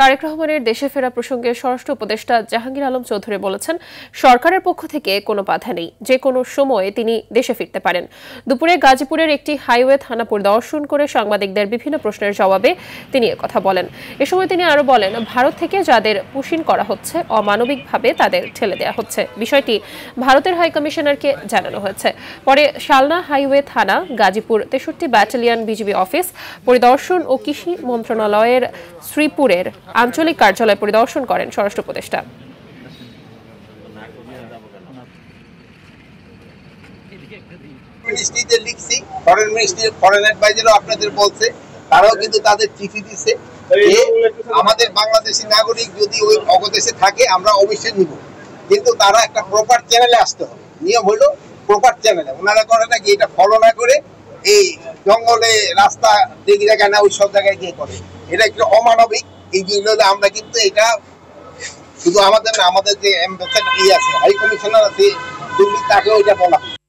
তারেক রহমানের দেশে ফেরা প্রসঙ্গে স্বরাষ্ট্র উপদেষ্টা জাহাঙ্গীর আলম চৌধুরী বলেছেন, সরকারের পক্ষ থেকে কোনো বাধা নেই, যে কোনো সময়ে তিনি দেশে ফিরতে পারেন। দুপুরে গাজীপুরের একটি হাইওয়ে থানা পরিদর্শন করে সাংবাদিকদের বিভিন্ন প্রশ্নের জবাবে তিনি একথা বলেন। এ সময় তিনি আরও বলেন, ভারত থেকে যাদের পুশিন করা হচ্ছে, অমানবিকভাবে তাদের ঠেলে দেওয়া হচ্ছে। বিষয়টি ভারতের হাইকমিশনারকে জানানো হয়েছে। পরে শালনা হাইওয়ে থানা, গাজীপুর ৬৩ ব্যাটালিয়ন বিজিবি অফিস পরিদর্শন ও কৃষি মন্ত্রণালয়ের শ্রীপুরের আঞ্চলিক কার্যালয় পরিদর্শন করেন স্বরাষ্ট্র উপদেষ্টা। তারাও কিন্তু তাদের চিঠি দিচ্ছে যে আমাদের বাংলাদেশি নাগরিক যদি ওই অবদেশে থাকে আমরা অবশ্যই নিব, কিন্তু তারা একটা প্রপার চ্যানেলে আসতে হবে। নিয়ম হলো প্রপার চ্যানেলে। ওনারা করে নাকি এটা ফলো না করে এই জঙ্গলে রাস্তা দেখি জায়গায় না, ওই সব জায়গায় গিয়ে করে। এটা একটু অমানবিক। এই জন্য আমরা কিন্তু এটা শুধু আমাদের না, আমাদের যে অ্যাম্বাসেডর আছে, হাই কমিশনার আছে, তাকেও এটা বলা হয়।